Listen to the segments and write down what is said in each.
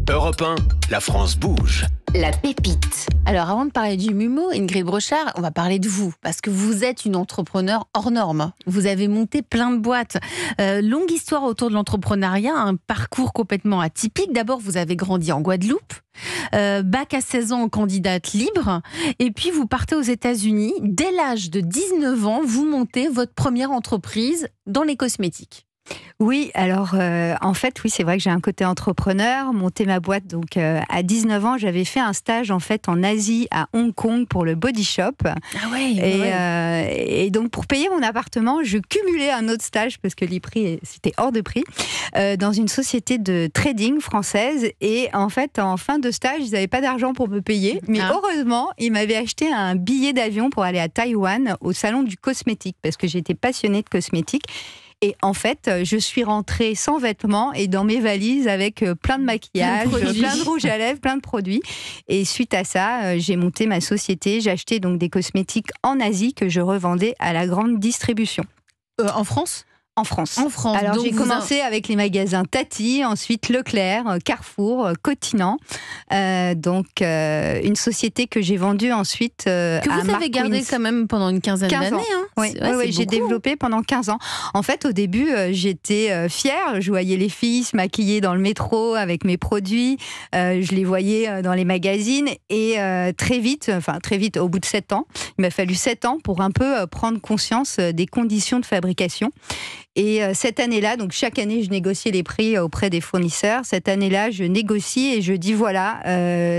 Europe 1, la France bouge. La pépite. Alors, avant de parler du MUMO, Ingrid Brochard, on va parler de vous, parce que vous êtes une entrepreneure hors norme. Vous avez monté plein de boîtes. Longue histoire autour de l'entrepreneuriat, un parcours complètement atypique. D'abord, vous avez grandi en Guadeloupe, bac à 16 ans, candidate libre, et puis vous partez aux États-Unis. Dès l'âge de 19 ans, vous montez votre première entreprise dans les cosmétiques. Oui, alors en fait, oui, c'est vrai que j'ai un côté entrepreneur, monter ma boîte. Donc à 19 ans, j'avais fait un stage en fait en Asie, à Hong Kong, pour le Body Shop. Ah ouais. Et donc pour payer mon appartement, je cumulais un autre stage parce que les prix c'était hors de prix dans une société de trading française. Et en fait, en fin de stage, ils n'avaient pas d'argent pour me payer, mais heureusement, ils m'avaient acheté un billet d'avion pour aller à Taïwan au salon du cosmétique parce que j'étais passionnée de cosmétique. Et en fait, je suis rentrée sans vêtements et dans mes valises avec plein de maquillage, plein de rouge à lèvres, plein de produits. Et suite à ça, j'ai monté ma société. J'ai acheté donc des cosmétiques en Asie que je revendais à la grande distribution. En France ? En France. En France. Alors j'ai commencé avec les magasins Tati, ensuite Leclerc, Carrefour, Cotinant. Donc une société que j'ai vendue ensuite à que vous avez gardé quand même pendant une quinzaine d'années. Oui, j'ai développé pendant 15 ans. En fait, au début, j'étais fière. Je voyais les filles se maquiller dans le métro avec mes produits. Je les voyais dans les magazines. Et très vite, au bout de 7 ans, il m'a fallu 7 ans pour un peu prendre conscience des conditions de fabrication. Et cette année-là, donc chaque année, je négociais les prix auprès des fournisseurs. Cette année-là, je négocie et je dis voilà,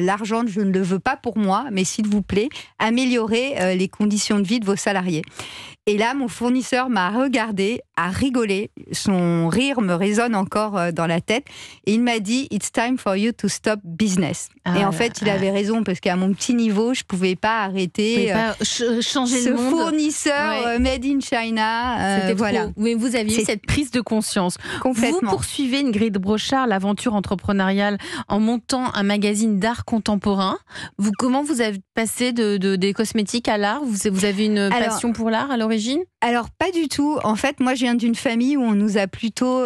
l'argent, je ne le veux pas pour moi, mais s'il vous plaît, améliorez les conditions de vie de vos salariés. Et là, mon fournisseur m'a regardé, a rigolé. Son rire me résonne encore dans la tête. Et il m'a dit « It's time for you to stop business ». Et en fait, il avait raison, parce qu'à mon petit niveau, je ne pouvais pas arrêter changer ce le monde. Fournisseur made in China. C'était trop. Mais vous aviez eu cette prise de conscience. Complètement. Vous poursuivez, Ingrid Brochard, l'aventure entrepreneuriale en montant un magazine d'art contemporain. Comment vous avez passé des cosmétiques à l'art ? Vous avez une passion pour l'art à l'origine ? Alors, pas du tout. En fait, moi, je viens d'une famille où on nous a plutôt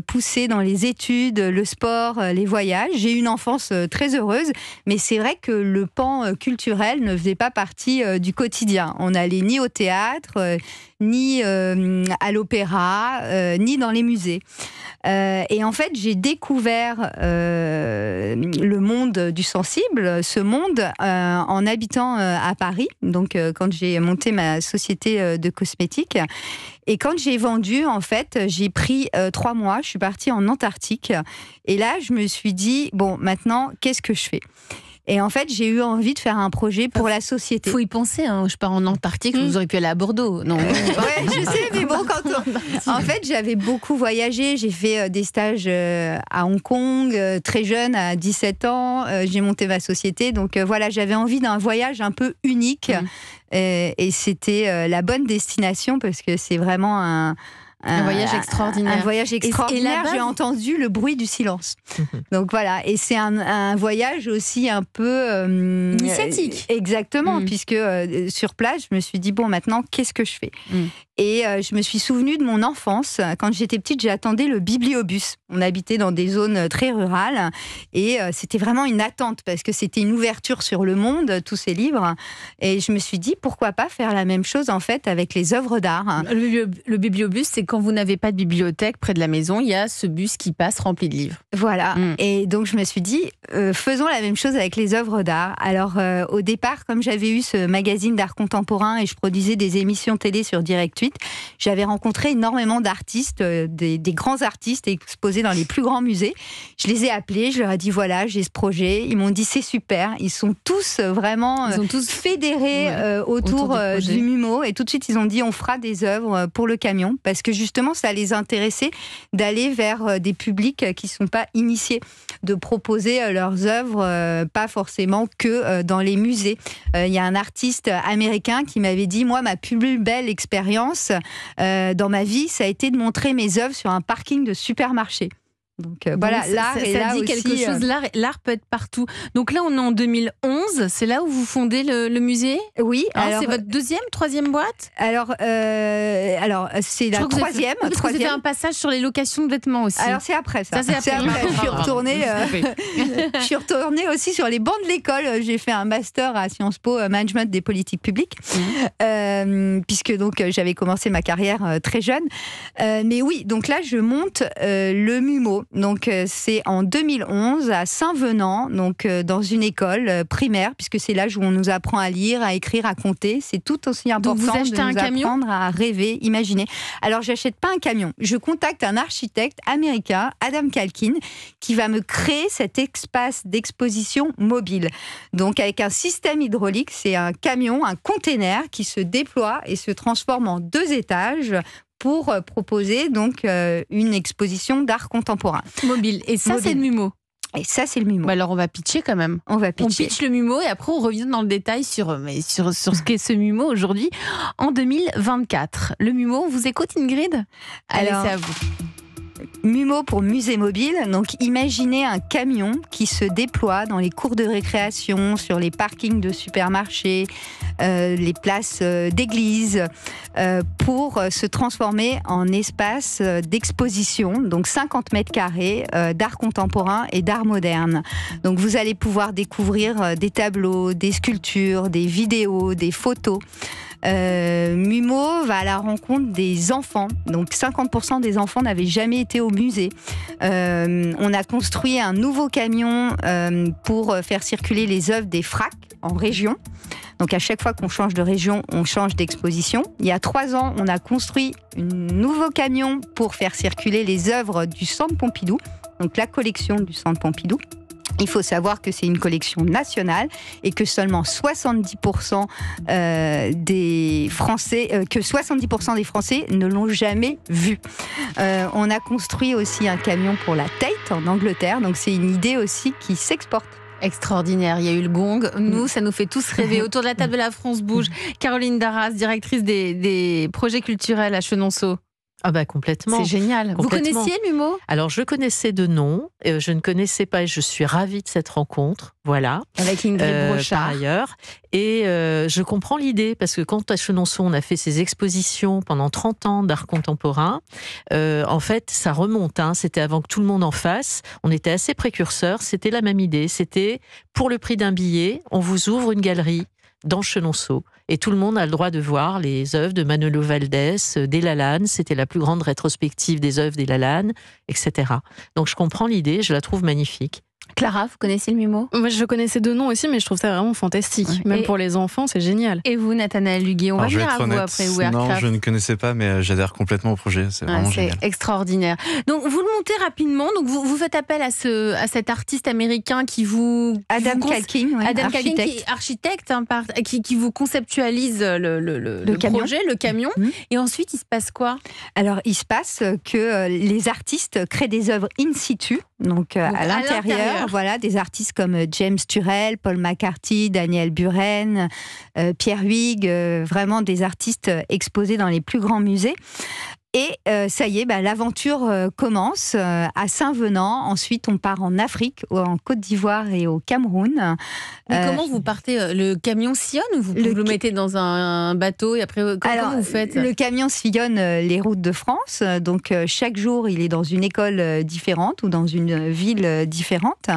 poussé dans les études, le sport, les voyages. J'ai eu une enfance très heureuse, mais c'est vrai que le pan culturel ne faisait pas partie du quotidien. On n'allait ni au théâtre, ni à l'opéra, ni dans les musées. Et en fait, j'ai découvert le monde du sensible, ce monde, en habitant à Paris. Donc, quand j'ai monté ma société de cosmétiques. Et quand j'ai vendu, en fait, j'ai pris 3 mois. Je suis partie en Antarctique. Et là, je me suis dit, bon, maintenant, qu'est-ce que je fais ? Et en fait, j'ai eu envie de faire un projet pour la société. Il faut y penser, hein. Je pars en Antarctique, vous auriez pu aller à Bordeaux. Non. Ouais, je sais, mais bon, en fait, j'avais beaucoup voyagé. J'ai fait des stages à Hong Kong, très jeune, à 17 ans. J'ai monté ma société. Donc voilà, j'avais envie d'un voyage un peu unique. Et c'était la bonne destination parce que c'est vraiment un voyage extraordinaire. Un voyage extraordinaire. J'ai entendu le bruit du silence. Donc voilà. Et c'est un voyage aussi un peu initiatique. Exactement, puisque sur place, je me suis dit bon, maintenant, qu'est-ce que je fais ? Et je me suis souvenue de mon enfance. Quand j'étais petite, j'attendais le bibliobus. On habitait dans des zones très rurales et c'était vraiment une attente parce que c'était une ouverture sur le monde, tous ces livres. Et je me suis dit pourquoi pas faire la même chose en fait avec les œuvres d'art. Le bibliobus, c'est quand vous n'avez pas de bibliothèque près de la maison, il y a ce bus qui passe rempli de livres. Voilà. Et donc je me suis dit faisons la même chose avec les œuvres d'art. Alors au départ, comme j'avais eu ce magazine d'art contemporain et je produisais des émissions télé sur Direct 8, j'avais rencontré énormément d'artistes, des grands artistes exposés dans les plus grands musées. Je les ai appelés, je leur ai dit voilà, j'ai ce projet. Ils m'ont dit c'est super. Ils sont tous vraiment fédérés autour du MUMO et tout de suite ils ont dit on fera des œuvres pour le camion parce que justement ça les intéressait d'aller vers des publics qui ne sont pas initiés, de proposer leurs œuvres pas forcément que dans les musées. Il y a un artiste américain qui m'avait dit moi ma plus belle expérience dans ma vie, ça a été de montrer mes œuvres sur un parking de supermarché. Donc voilà, l'art est là dit aussi. Quelque chose, l'art peut être partout. Donc là, on est en 2011, c'est là où vous fondez le musée ? Oui. Alors, c'est votre deuxième, troisième boîte ? Alors c'est la troisième. Vous avez fait un passage sur les locations de vêtements aussi. Alors c'est après ça. C'est après. Je suis retournée. Je suis retournée aussi sur les bancs de l'école. J'ai fait un master à Sciences Po, management des politiques publiques, puisque donc j'avais commencé ma carrière très jeune. Mais oui, donc là je monte le MUMO. Donc c'est en 2011 à Saint-Venant, donc dans une école primaire, puisque c'est l'âge où on nous apprend à lire, à écrire, à compter. C'est tout aussi important donc vous achetez de nous apprendre à rêver, imaginer. Alors j'achète pas un camion, je contacte un architecte américain, Adam Calkin, qui va me créer cet espace d'exposition mobile. Donc avec un système hydraulique, c'est un camion, un container qui se déploie et se transforme en 2 étages pour proposer donc une exposition d'art contemporain. Mobile. Et ça, c'est le MUMO. Et ça, c'est le MUMO. Bah alors, on va pitcher quand même. On pitch le MUMO et après, on revient dans le détail sur ce qu'est ce MUMO aujourd'hui, en 2024. Le MUMO, on vous écoute, Ingrid ? Allez, c'est à vous. MUMO pour musée mobile. Donc, imaginez un camion qui se déploie dans les cours de récréation, sur les parkings de supermarchés, les places d'église, pour se transformer en espace d'exposition, donc 50 mètres carrés d'art contemporain et d'art moderne. Donc, vous allez pouvoir découvrir des tableaux, des sculptures, des vidéos, des photos. MUMO va à la rencontre des enfants. Donc 50% des enfants n'avaient jamais été au musée. On a construit un nouveau camion pour faire circuler les œuvres des FRAC en région. Donc à chaque fois qu'on change de région, on change d'exposition. Il y a 3 ans, on a construit un nouveau camion pour faire circuler les œuvres du Centre Pompidou, donc la collection du Centre Pompidou. Il faut savoir que c'est une collection nationale et que seulement 70% des Français, que 70% des Français ne l'ont jamais vu. On a construit aussi un camion pour la Tate en Angleterre, donc c'est une idée aussi qui s'exporte. Extraordinaire, il y a eu le gong. Nous, ça nous fait tous rêver. Autour de la table de La France Bouge, Caroline Darras, directrice des projets culturels à Chenonceau. Ah bah complètement. C'est génial. Vous connaissiez le MUMO ? Alors je connaissais de nom, je ne connaissais pas et je suis ravie de cette rencontre. Voilà. Avec Ingrid Brochard. Par ailleurs. Et je comprends l'idée, parce que quand à Chenonceau, on a fait ces expositions pendant 30 ans d'art contemporain, en fait, ça remonte. C'était avant que tout le monde en fasse. On était assez précurseurs. C'était la même idée. C'était pour le prix d'un billet, on vous ouvre une galerie dans Chenonceau. Et tout le monde a le droit de voir les œuvres de Manolo Valdés, des Lalanne. C'était la plus grande rétrospective des œuvres des Lalanne, etc. Donc je comprends l'idée, je la trouve magnifique. Clara, vous connaissez le MUMO ? Moi, je connaissais de nom aussi, mais je trouve ça vraiment fantastique. Même pour les enfants, c'est génial. Et vous, Nathanaël Luguet, on va venir à vous après. Non, je ne connaissais pas, mais j'adhère complètement au projet. C'est vraiment génial. C'est extraordinaire. Donc, vous le montez rapidement. Donc, vous faites appel à cet artiste américain qui vous... Adam Calkin, qui est architecte, qui vous conceptualise le projet, le camion. Et ensuite, il se passe quoi ? Alors, il se passe que les artistes créent des œuvres in situ, donc à l'intérieur. Voilà, des artistes comme James Turrell, Paul McCarthy, Daniel Buren, Pierre Huyghe, vraiment des artistes exposés dans les plus grands musées. Et ça y est, l'aventure commence à Saint-Venant. Ensuite, on part en Afrique, en Côte d'Ivoire et au Cameroun. Mais comment vous partez ? Le camion sillonne ou vous le mettez dans un bateau et après, comment vous faites ? Le camion sillonne les routes de France. Donc, chaque jour, il est dans une école différente ou dans une ville différente.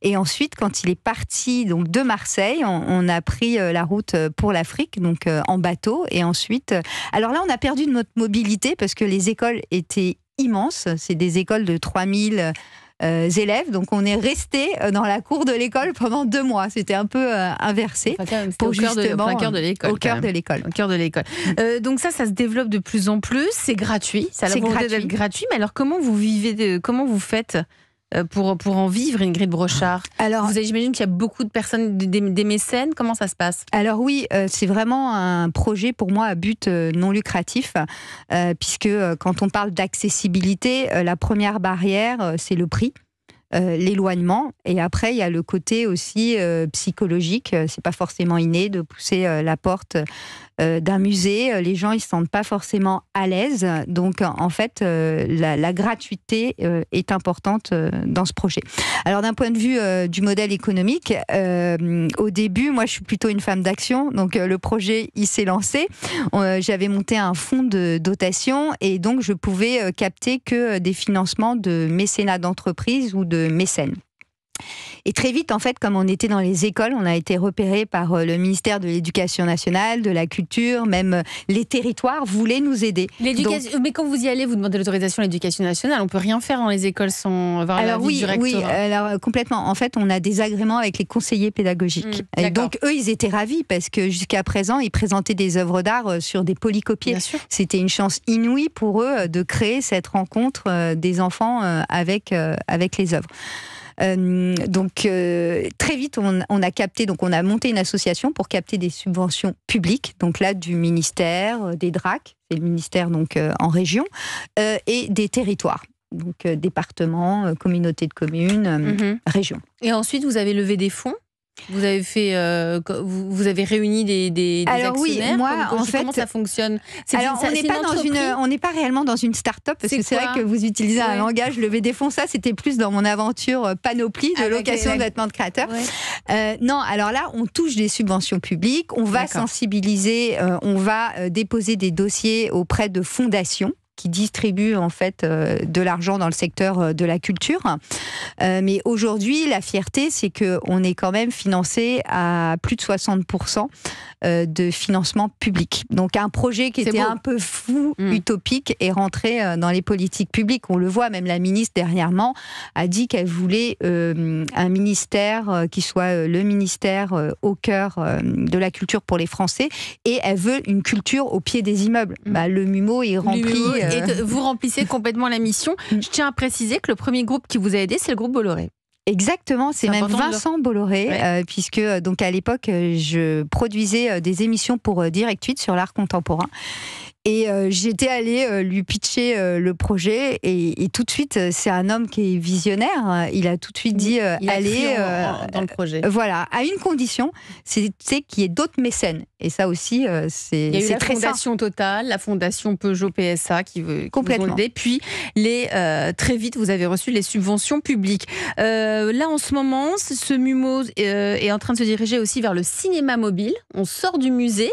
Et ensuite, quand il est parti donc, de Marseille, on a pris la route pour l'Afrique, donc en bateau. Et ensuite, alors là, on a perdu de notre mobilité parce que les écoles étaient immenses. C'est des écoles de 3000 élèves. Donc, on est resté dans la cour de l'école pendant 2 mois. C'était un peu inversé. Au cœur de l'école. Au cœur de l'école. Au cœur de l'école. Donc ça se développe de plus en plus. C'est gratuit. Ça a la volonté d'être gratuit. Mais alors, comment vous vivez comment vous faites pour en vivre, Ingrid Brochard? Alors, j'imagine qu'il y a beaucoup de personnes, des mécènes. Comment ça se passe? Alors oui, c'est vraiment un projet pour moi à but non lucratif, puisque quand on parle d'accessibilité, la première barrière, c'est le prix. L'éloignement, et après il y a le côté aussi psychologique. C'est pas forcément inné de pousser la porte d'un musée, les gens ils se sentent pas forcément à l'aise. Donc en fait, la gratuité est importante dans ce projet. Alors d'un point de vue du modèle économique, au début, moi je suis plutôt une femme d'action, donc le projet il s'est lancé. J'avais monté un fonds de dotation et donc je pouvais capter que des financements de mécénat d'entreprise ou de mécènes. Et très vite, en fait, comme on était dans les écoles, on a été repéré par le ministère de l'Éducation nationale, de la Culture, même les territoires voulaient nous aider. Mais quand vous y allez, vous demandez l'autorisation de l'Éducation nationale. On peut rien faire dans les écoles sans avoir l'avis du rectorat. Oui, alors complètement. En fait, on a des agréments avec les conseillers pédagogiques. Et donc eux, ils étaient ravis parce que jusqu'à présent, ils présentaient des œuvres d'art sur des polycopiés. C'était une chance inouïe pour eux de créer cette rencontre des enfants avec les œuvres. Très vite on a capté, donc on a monté une association pour capter des subventions publiques, donc là du ministère, des DRAC, c'est le ministère donc en région, et des territoires, donc départements, communautés de communes, régions. Et ensuite vous avez levé des fonds. Vous avez fait, vous avez réuni des alors actionnaires. Oui, moi en fait, comment ça fonctionne? On n'est pas réellement dans une start-up parce que c'est vrai que vous utilisez un langage lever des fonds. Ça, c'était plus dans mon aventure Panoplie de location de vêtements de créateurs. Non, alors là, on touche des subventions publiques. On va sensibiliser, on va déposer des dossiers auprès de fondations qui distribuent en fait de l'argent dans le secteur de la culture. Mais aujourd'hui, la fierté, c'est qu'on est quand même financé à plus de 60% de financement public. Donc un projet qui était un peu fou, utopique, est rentré dans les politiques publiques. On le voit, même la ministre dernièrement a dit qu'elle voulait un ministère qui soit le ministère au cœur de la culture pour les Français, et elle veut une culture au pied des immeubles. Le MUMO est rempli. Et vous remplissez complètement la mission. Je tiens à préciser que le premier groupe qui vous a aidé, c'est le groupe Bolloré. Exactement, c'est même Vincent Bolloré, puisque donc à l'époque, je produisais des émissions pour Direct 8 sur l'art contemporain. Et j'étais allée lui pitcher le projet et tout de suite, c'est un homme qui est visionnaire. Il a tout de suite dit allez dans le projet. Voilà, à une condition, c'est qu'il y ait d'autres mécènes. Et ça aussi, c'est très simple. Il y a eu la Fondation Total, la Fondation Peugeot PSA qui vous ont aidé. Puis très vite, vous avez reçu les subventions publiques. Là, en ce moment, ce MUMO est en train de se diriger aussi vers le cinéma mobile. On sort du musée.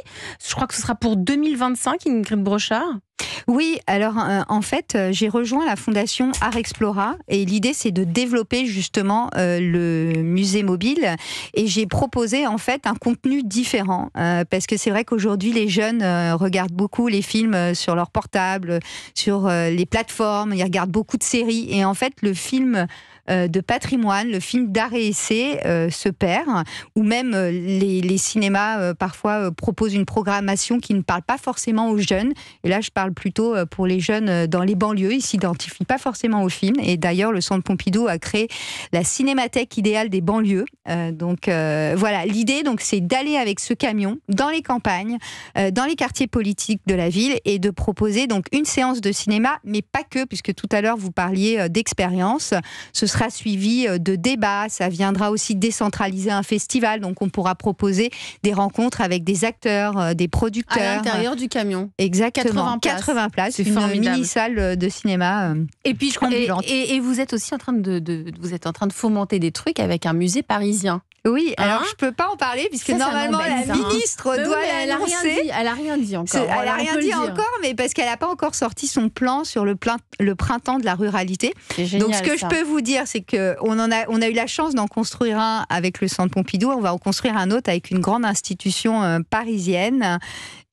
Je crois que ce sera pour 2025, Ingrid Brochard. Oui, alors en fait, j'ai rejoint la fondation Art Explora et l'idée c'est de développer justement le musée mobile, et j'ai proposé en fait un contenu différent parce que c'est vrai qu'aujourd'hui les jeunes regardent beaucoup les films sur leur portable, sur les plateformes, ils regardent beaucoup de séries, et en fait le film de patrimoine, le film d'art et essai se perd, ou même les cinémas parfois proposent une programmation qui ne parle pas forcément aux jeunes, et là je parle plutôt pour les jeunes dans les banlieues, ils s'identifient pas forcément aux films, et d'ailleurs le Centre Pompidou a créé la cinémathèque idéale des banlieues, donc voilà, l'idée donc c'est d'aller avec ce camion dans les campagnes, dans les quartiers politiques de la ville, et de proposer donc une séance de cinéma, mais pas que, puisque tout à l'heure vous parliez d'expérience. Ce sera suivi de débats, ça viendra aussi décentraliser un festival, donc on pourra proposer des rencontres avec des acteurs, des producteurs. À l'intérieur du camion. Exactement. 80 places, c'est une formidable. mini-salle de cinéma. Et puis et vous êtes aussi en train de fomenter des trucs avec un musée parisien. Oui, alors je peux pas en parler puisque normalement la ministre doit l'annoncer. Elle a rien dit encore. Elle a rien dit encore, mais parce qu'elle n'a pas encore sorti son plan sur le printemps de la ruralité. Génial, donc ce que je peux vous dire, c'est que on a eu la chance d'en construire un avec le Centre Pompidou. On va en construire un autre avec une grande institution parisienne,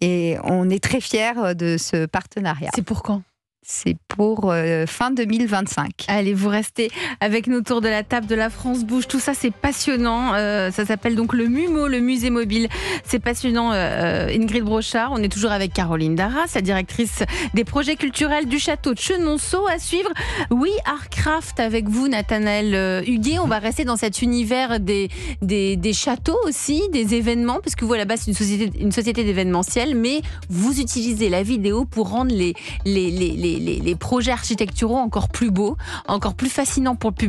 et on est très fiers de ce partenariat. C'est pour quand ? C'est pour fin 2025. Allez, vous restez avec nous autour de la table de La France Bouge. Tout ça, c'est passionnant. Ça s'appelle donc le MUMO, le musée mobile. C'est passionnant. Ingrid Brochard, on est toujours avec Caroline Darras, la directrice des projets culturels du château de Chenonceau. À suivre, oui, Artcraft avec vous, Nathanaël Huguet. On va rester dans cet univers des châteaux aussi, des événements, parce que vous, à la base, c'est une société d'événementiel, mais vous utilisez la vidéo pour rendre les projets architecturaux encore plus beaux, encore plus fascinants pour le public.